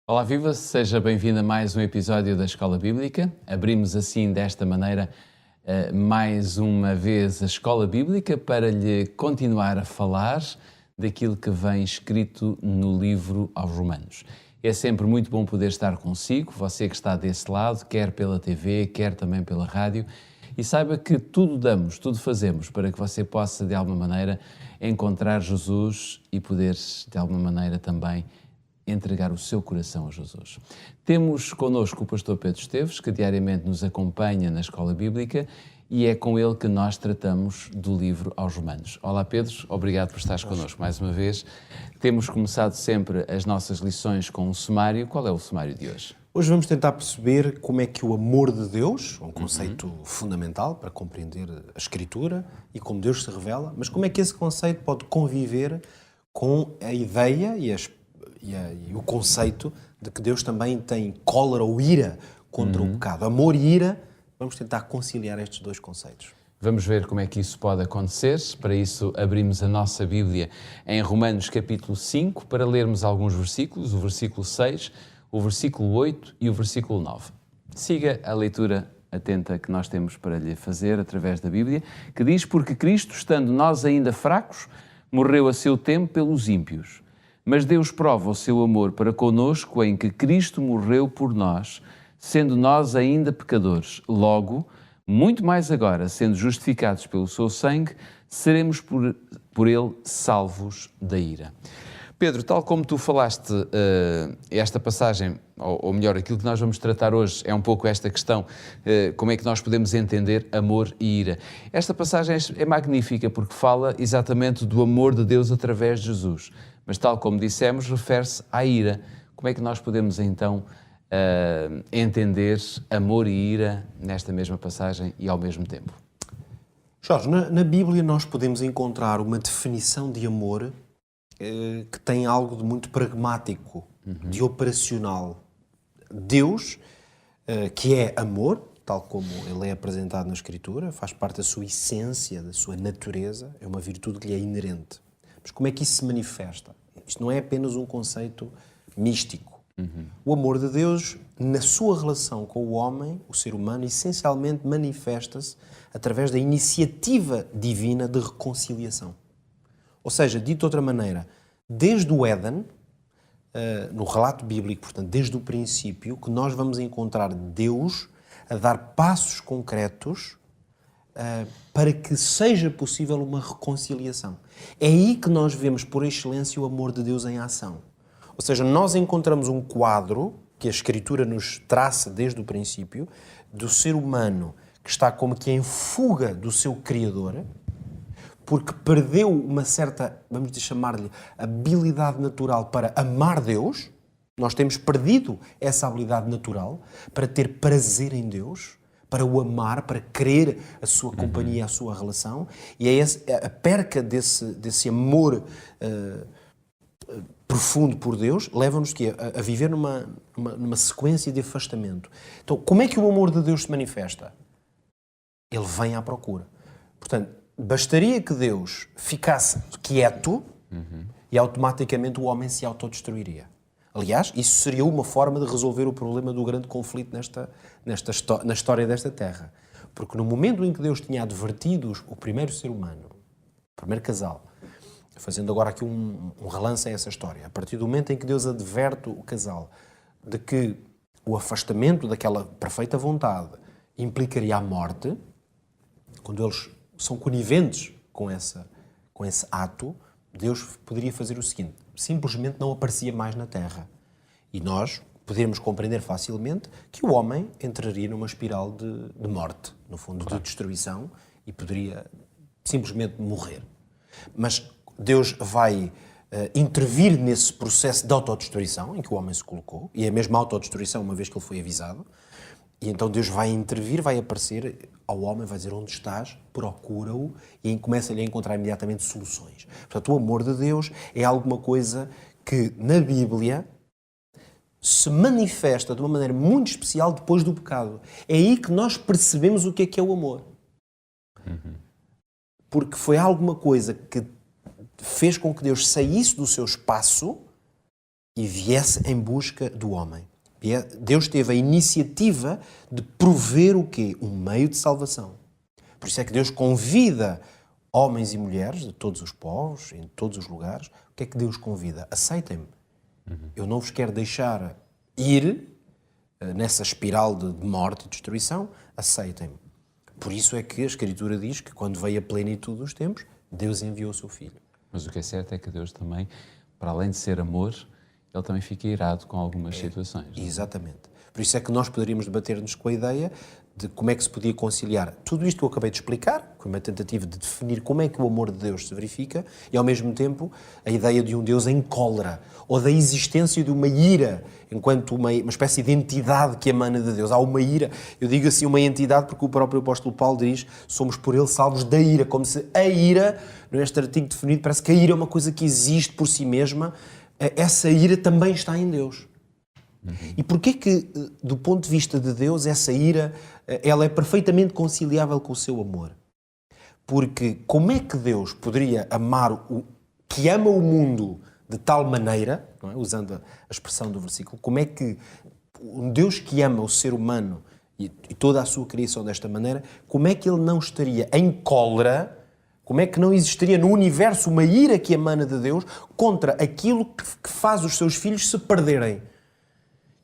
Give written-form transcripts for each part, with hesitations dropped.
Olá, viva! Seja bem-vindo a mais um episódio da Escola Bíblica. Abrimos assim, desta maneira, mais uma vez a Escola Bíblica para lhe continuar a falar daquilo que vem escrito no livro aos Romanos. É sempre muito bom poder estar consigo, você que está desse lado, quer pela TV, quer também pela rádio, e saiba que tudo damos, tudo fazemos para que você possa, de alguma maneira, encontrar Jesus e poder, de alguma maneira, também entregar o seu coração a Jesus. Temos connosco o pastor Pedro Esteves, que diariamente nos acompanha na Escola Bíblica, e é com ele que nós tratamos do livro aos Romanos. Olá Pedro, obrigado por estares connosco mais uma vez. Temos começado sempre as nossas lições com um sumário. Qual é o sumário de hoje? Hoje vamos tentar perceber como é que o amor de Deus, um conceito fundamental para compreender a Escritura e como Deus se revela, mas como é que esse conceito pode conviver com a ideia e o conceito de que Deus também tem cólera ou ira contra o pecado. Amor e ira, vamos tentar conciliar estes dois conceitos. Vamos ver como é que isso pode acontecer. Para isso, abrimos a nossa Bíblia em Romanos capítulo 5, para lermos alguns versículos, o versículo 6, o versículo 8 e o versículo 9. Siga a leitura atenta que nós temos para lhe fazer através da Bíblia, que diz: porque Cristo, estando nós ainda fracos, morreu a seu tempo pelos ímpios. Mas Deus prova o seu amor para conosco em que Cristo morreu por nós, sendo nós ainda pecadores. Logo, muito mais agora, sendo justificados pelo seu sangue, seremos por ele salvos da ira. Pedro, tal como tu falaste, esta passagem, ou melhor, aquilo que nós vamos tratar hoje é um pouco esta questão, como é que nós podemos entender amor e ira. Esta passagem é magnífica porque fala exatamente do amor de Deus através de Jesus. Mas tal como dissemos, refere-se à ira. Como é que nós podemos então entender amor e ira nesta mesma passagem e ao mesmo tempo? Jorge, na Bíblia nós podemos encontrar uma definição de amor que tem algo de muito pragmático, de operacional. Deus, que é amor, tal como ele é apresentado na Escritura, faz parte da sua essência, da sua natureza, é uma virtude que lhe é inerente. Mas como é que isso se manifesta? Isto não é apenas um conceito místico. O amor de Deus, na sua relação com o homem, o ser humano, essencialmente manifesta-se através da iniciativa divina de reconciliação. Ou seja, dito de outra maneira, desde o Éden, no relato bíblico, portanto, desde o princípio, que nós vamos encontrar Deus a dar passos concretos para que seja possível uma reconciliação. É aí que nós vemos, por excelência, o amor de Deus em ação. Ou seja, nós encontramos um quadro que a Escritura nos traça desde o princípio, do ser humano que está como que em fuga do seu Criador, porque perdeu uma certa, vamos chamar-lhe, habilidade natural para amar Deus. Nós temos perdido essa habilidade natural para ter prazer em Deus, para o amar, para querer a sua companhia, a sua relação. E é a perca desse amor profundo por Deus leva-nos a viver numa sequência de afastamento. Então, como é que o amor de Deus se manifesta? Ele vem à procura. Portanto, bastaria que Deus ficasse quieto e automaticamente o homem se autodestruiria. Aliás, isso seria uma forma de resolver o problema do grande conflito na história desta terra. Porque no momento em que Deus tinha advertido o primeiro ser humano, o primeiro casal, fazendo agora aqui um relance a essa história, a partir do momento em que Deus adverte o casal de que o afastamento daquela perfeita vontade implicaria a morte, quando eles são coniventes com esse ato, Deus poderia fazer o seguinte: simplesmente não aparecia mais na Terra. E nós poderíamos compreender facilmente que o homem entraria numa espiral de morte, no fundo, de destruição, e poderia simplesmente morrer. Mas Deus vai intervir nesse processo de autodestruição em que o homem se colocou, e é mesmo a autodestruição, uma vez que ele foi avisado, e então Deus vai intervir, vai aparecer ao homem, vai dizer: onde estás? Procura-o, e começa-lhe a encontrar imediatamente soluções. Portanto, o amor de Deus é alguma coisa que na Bíblia se manifesta de uma maneira muito especial depois do pecado. É aí que nós percebemos o que é o amor. Porque foi alguma coisa que fez com que Deus saísse do seu espaço e viesse em busca do homem. Deus teve a iniciativa de prover o quê? Um meio de salvação. Por isso é que Deus convida homens e mulheres de todos os povos, em todos os lugares. O que é que Deus convida? Aceitem-me. Eu não vos quero deixar ir nessa espiral de morte e destruição. Aceitem-me. Por isso é que a Escritura diz que quando veio a plenitude dos tempos, Deus enviou o seu Filho. Mas o que é certo é que Deus também, para além de ser amor, Ele também fica irado com algumas situações. Exatamente. Por isso é que nós poderíamos debater-nos com a ideia de como é que se podia conciliar tudo isto que eu acabei de explicar, com uma tentativa de definir como é que o amor de Deus se verifica, e ao mesmo tempo a ideia de um Deus em cólera, ou da existência de uma ira, enquanto uma espécie de entidade que emana de Deus. Há uma ira, eu digo assim uma entidade porque o próprio apóstolo Paulo diz, somos por ele salvos da ira, como se a ira, neste artigo definido, parece que a ira é uma coisa que existe por si mesma. Essa ira também está em Deus. E porquê que, do ponto de vista de Deus, essa ira ela é perfeitamente conciliável com o seu amor? Porque como é que Deus poderia amar que ama o mundo de tal maneira, não é? Usando a expressão do versículo, como é que um Deus que ama o ser humano e toda a sua criação desta maneira, como é que ele não estaria em cólera? Como é que não existiria no universo uma ira que emana de Deus contra aquilo que faz os seus filhos se perderem?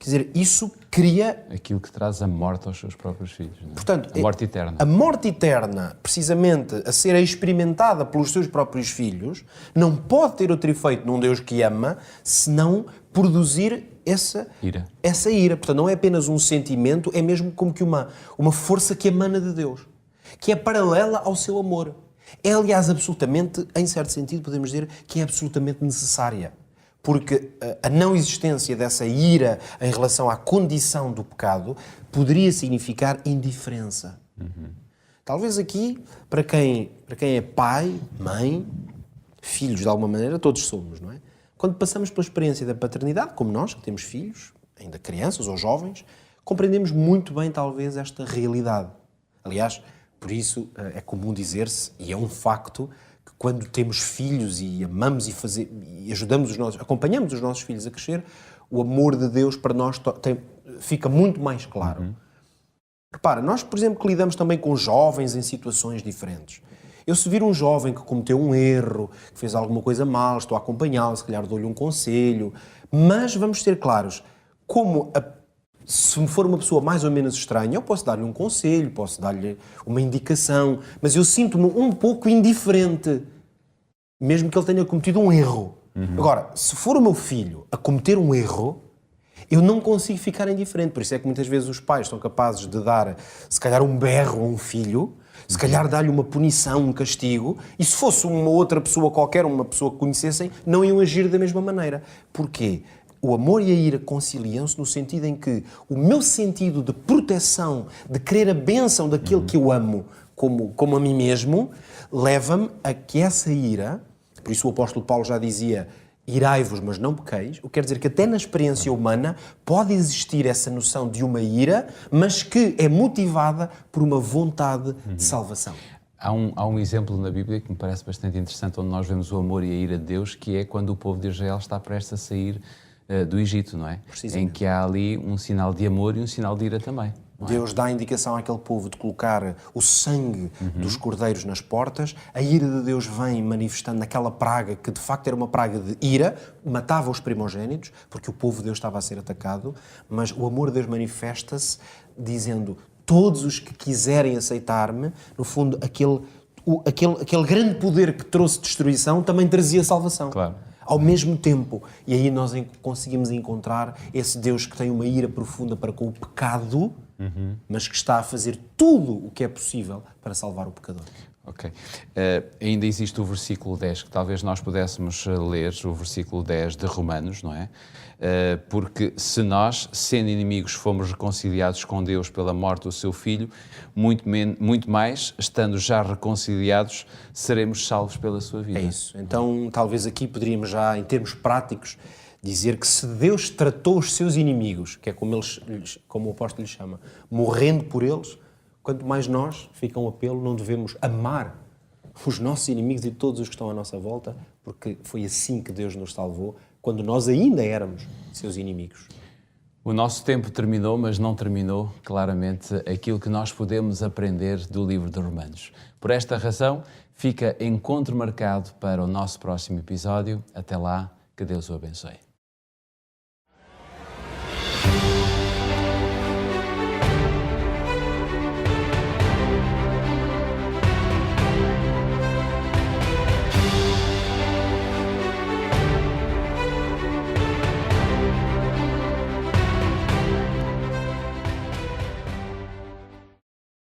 Quer dizer, isso cria... Aquilo que traz a morte aos seus próprios filhos. Não é? Portanto, a morte eterna. A morte eterna, precisamente, a ser experimentada pelos seus próprios filhos, não pode ter outro efeito num Deus que ama, senão produzir essa ira. Portanto, não é apenas um sentimento, é mesmo como que uma força que emana de Deus, que é paralela ao seu amor. É, aliás, absolutamente, em certo sentido, podemos dizer que é absolutamente necessária. Porque a não existência dessa ira em relação à condição do pecado poderia significar indiferença. Talvez aqui, para quem é pai, mãe, filhos de alguma maneira, todos somos, não é? Quando passamos pela experiência da paternidade, como nós, que temos filhos, ainda crianças ou jovens, compreendemos muito bem, talvez, esta realidade. Aliás, por isso é comum dizer-se, e é um facto, que quando temos filhos e amamos e acompanhamos os nossos filhos a crescer, o amor de Deus para nós fica muito mais claro. Repara, nós, por exemplo, que lidamos também com jovens em situações diferentes. Eu, se vir um jovem que cometeu um erro, que fez alguma coisa mal, estou a acompanhá-lo, se calhar dou-lhe um conselho, mas vamos ser claros, se for uma pessoa mais ou menos estranha, eu posso dar-lhe um conselho, posso dar-lhe uma indicação, mas eu sinto-me um pouco indiferente, mesmo que ele tenha cometido um erro. Agora, se for o meu filho a cometer um erro, eu não consigo ficar indiferente. Por isso é que muitas vezes os pais são capazes de dar, se calhar, um berro a um filho, se calhar dar-lhe uma punição, um castigo, e se fosse uma outra pessoa qualquer, uma pessoa que conhecessem, não iam agir da mesma maneira. Porquê? O amor e a ira conciliam-se no sentido em que o meu sentido de proteção, de querer a bênção daquele que eu amo como a mim mesmo, leva-me a que essa ira, por isso o apóstolo Paulo já dizia, irai-vos, mas não pequeis, o que quer dizer que até na experiência humana pode existir essa noção de uma ira, mas que é motivada por uma vontade de salvação. Há um exemplo na Bíblia que me parece bastante interessante, onde nós vemos o amor e a ira de Deus, que é quando o povo de Israel está prestes a sair do Egito, não é? Em que há ali um sinal de amor e um sinal de ira também. Deus dá a indicação àquele povo de colocar o sangue dos cordeiros nas portas. A ira de Deus vem manifestando naquela praga, que de facto era uma praga de ira, matava os primogénitos, porque o povo de Deus estava a ser atacado, mas o amor de Deus manifesta-se dizendo, todos os que quiserem aceitar-me, no fundo, aquele grande poder que trouxe destruição também trazia salvação. Claro. Ao mesmo tempo. E aí nós conseguimos encontrar esse Deus que tem uma ira profunda para com o pecado, mas que está a fazer tudo o que é possível para salvar o pecador. Ok. Ainda existe o versículo 10, que talvez nós pudéssemos ler, o versículo 10 de Romanos, não é? Porque se nós, sendo inimigos, fomos reconciliados com Deus pela morte do seu Filho, muito mais, estando já reconciliados, seremos salvos pela sua vida. É isso. Então, talvez aqui poderíamos já, em termos práticos, dizer que se Deus tratou os seus inimigos, que é como o apóstolo lhe chama, morrendo por eles, quanto mais nós, fica um apelo, não devemos amar os nossos inimigos e todos os que estão à nossa volta, porque foi assim que Deus nos salvou, quando nós ainda éramos seus inimigos. O nosso tempo terminou, mas não terminou claramente aquilo que nós podemos aprender do livro de Romanos. Por esta razão, fica encontro marcado para o nosso próximo episódio. Até lá, que Deus o abençoe.